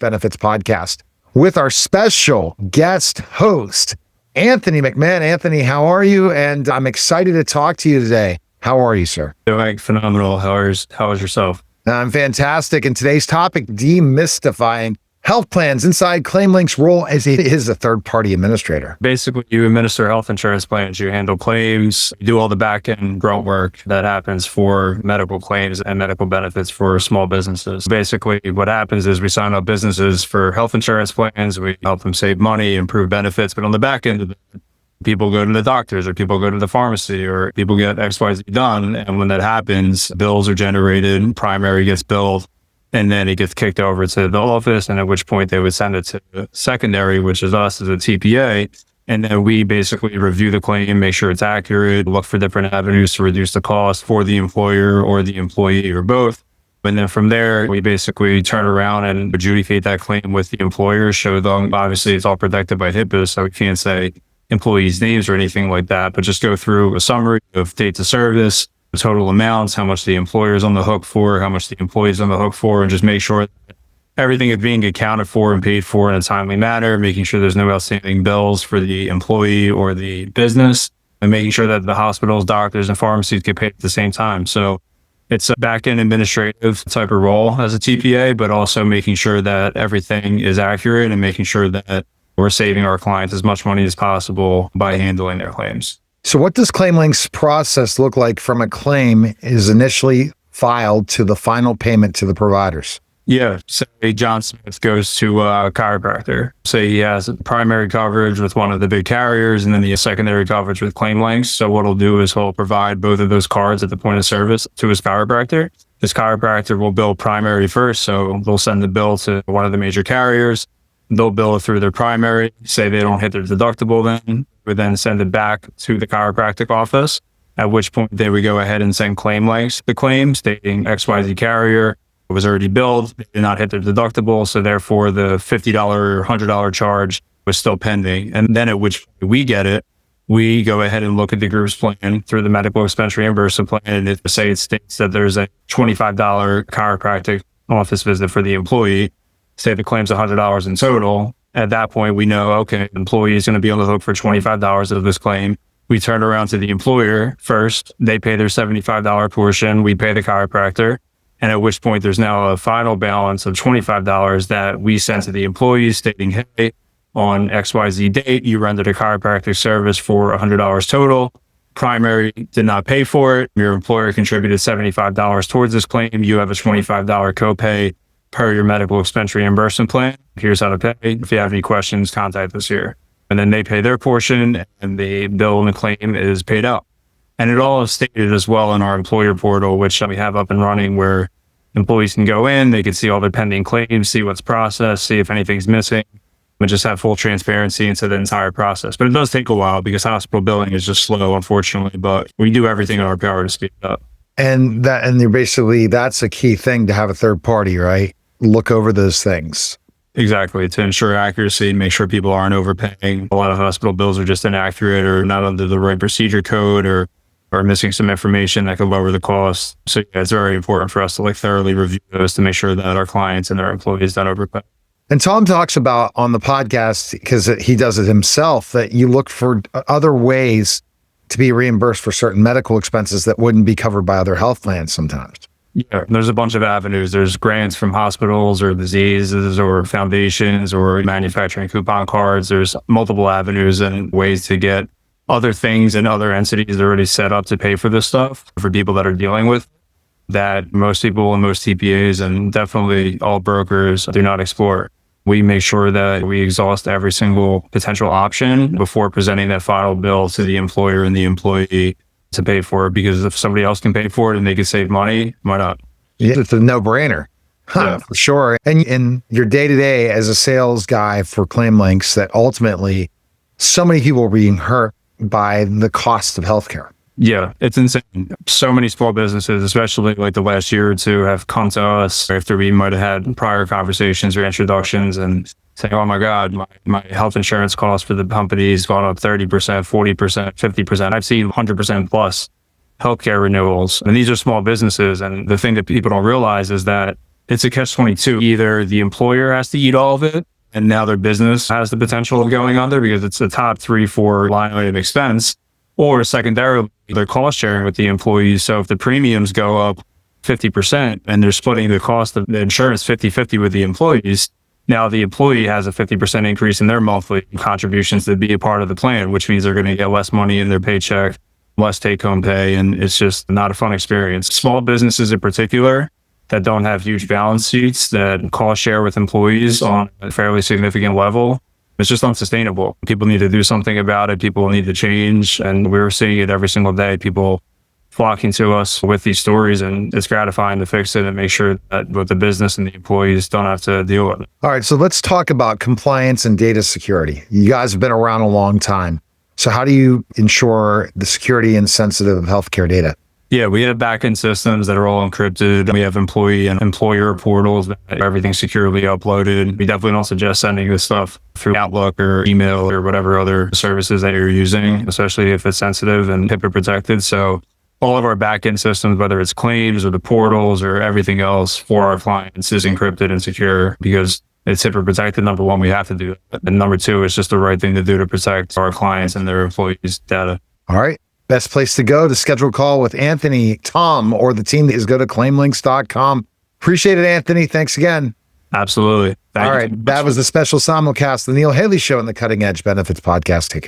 Benefits podcast with our special guest host, Anthony McMahon. Anthony, how are you? And I'm excited to talk to you today. How are you, sir? Doing phenomenal. How is yourself? I'm fantastic. And today's topic, demystifying health plans inside ClaimLinx role as it is a third-party administrator. Basically, you administer health insurance plans, you handle claims, you do all the back-end grunt work that happens for medical claims and medical benefits for small businesses. Basically, what happens is we sign up businesses for health insurance plans, we help them save money, improve benefits, but on the back end of it, people go to the doctors or people go to the pharmacy or people get XYZ done. And when that happens, bills are generated, primary gets billed, and then it gets kicked over to the office, and at which point they would send it to secondary, which is us as a TPA. And then we basically review the claim, make sure it's accurate, look for different avenues to reduce the cost for the employer or the employee or both. And then from there, we basically turn around and adjudicate that claim with the employer, show them, obviously it's all protected by HIPAA, so we can't say employees' names or anything like that, but just go through a summary of dates of service, the total amounts, how much the employer is on the hook for, how much the employee is on the hook for, and just make sure that everything is being accounted for and paid for in a timely manner, making sure there's no outstanding bills for the employee or the business, and making sure that the hospitals, doctors, and pharmacies get paid at the same time. So it's a back-end administrative type of role as a TPA, but also making sure that everything is accurate and making sure that we're saving our clients as much money as possible by handling their claims. So what does ClaimLinx process look like from a claim is initially filed to the final payment to the providers? Yeah. Say John Smith goes to a chiropractor. Say he has primary coverage with one of the big carriers and then he has secondary coverage with ClaimLinx. So what he'll do is he'll provide both of those cards at the point of service to his chiropractor. His chiropractor will bill primary first. So they'll send the bill to one of the major carriers. They'll bill it through their primary. Say they don't hit their deductible, then we then send it back to the chiropractic office, at which point they would go ahead and send ClaimLinx the claim stating XYZ carrier was already billed. They did not hit their deductible. So therefore the $50 or $100 charge was still pending. And then at which point we get it, we go ahead and look at the group's plan through the medical expense reimbursement plan. And it states that there's a $25 chiropractic office visit for the employee. Say the claim's $100 in total. At that point, we know, okay, the employee is going to be on the hook for $25 of this claim. We turn around to the employer first. They pay their $75 portion. We pay the chiropractor. And at which point there's now a final balance of $25 that we send to the employee stating, hey, on XYZ date, you rendered a chiropractic service for $100 total. Primary did not pay for it. Your employer contributed $75 towards this claim. You have a $25 copay per your medical expense reimbursement plan. Here's how to pay. If you have any questions, contact us here. And then they pay their portion and the bill and the claim is paid out. And it all is stated as well in our employer portal, which we have up and running where employees can go in, they can see all their pending claims, see what's processed, see if anything's missing, and just have full transparency into the entire process. But it does take a while because hospital billing is just slow, unfortunately, but we do everything in our power to speed it up. And you're basically, that's a key thing to have a third party, right? Look over those things. Exactly, to ensure accuracy, make sure people aren't overpaying. A lot of hospital bills are just inaccurate or not under the right procedure code or missing some information that could lower the cost. So yeah, it's very important for us to thoroughly review those to make sure that our clients and our employees don't overpay. And Tom talks about on the podcast, because he does it himself, that you look for other ways to be reimbursed for certain medical expenses that wouldn't be covered by other health plans sometimes. Yeah, there's a bunch of avenues. There's grants from hospitals or diseases or foundations or manufacturing coupon cards. There's multiple avenues and ways to get other things and other entities already set up to pay for this stuff for people that are dealing with that most people and most TPAs and definitely all brokers do not explore. We make sure that we exhaust every single potential option before presenting that final bill to the employer and the employee to pay for it, because if somebody else can pay for it and they can save money, why not? Yeah, it's a no-brainer. Yeah. For sure. And in your day-to-day as a sales guy for ClaimLinx, that ultimately so many people are being hurt by the cost of healthcare. Yeah, it's insane. So many small businesses, especially the last year or two, have come to us after we might have had prior conversations or introductions and saying, oh my God, my health insurance cost for the company has gone up 30%, 40%, 50%. I've seen 100% plus healthcare renewals. And these are small businesses. And the thing that people don't realize is that it's a catch-22. Either the employer has to eat all of it, and now their business has the potential of going under because it's a top 3-4 line item expense, or secondarily, they're cost sharing with the employees. So if the premiums go up 50% and they're splitting the cost of the insurance 50-50 with the employees, now the employee has a 50% increase in their monthly contributions to be a part of the plan, which means they're going to get less money in their paycheck, less take-home pay, and it's just not a fun experience. Small businesses in particular that don't have huge balance sheets, that cost share with employees on a fairly significant level, it's just unsustainable. People need to do something about it. People need to change, and we're seeing it every single day. People flocking to us with these stories, and it's gratifying to fix it and make sure that both the business and the employees don't have to deal with it. All right, so let's talk about compliance and data security. You guys have been around a long time. So how do you ensure the security and sensitive healthcare data? Yeah, we have backend systems that are all encrypted. We have employee and employer portals that everything's securely uploaded. We definitely don't suggest sending this stuff through Outlook or email or whatever other services that you're using, especially if it's sensitive and HIPAA protected. So all of our backend systems, whether it's claims or the portals or everything else for our clients, is encrypted and secure because it's HIPAA protected. Number one, we have to do it. And number two, it's just the right thing to do to protect our clients and their employees' data. All right. Best place to go to schedule a call with Anthony, Tom, or the team is go to ClaimLinx.com. Appreciate it, Anthony. Thanks again. Absolutely. All right. That was the special simulcast, the Neil Haley Show on the Cutting Edge Benefits Podcast. Take care.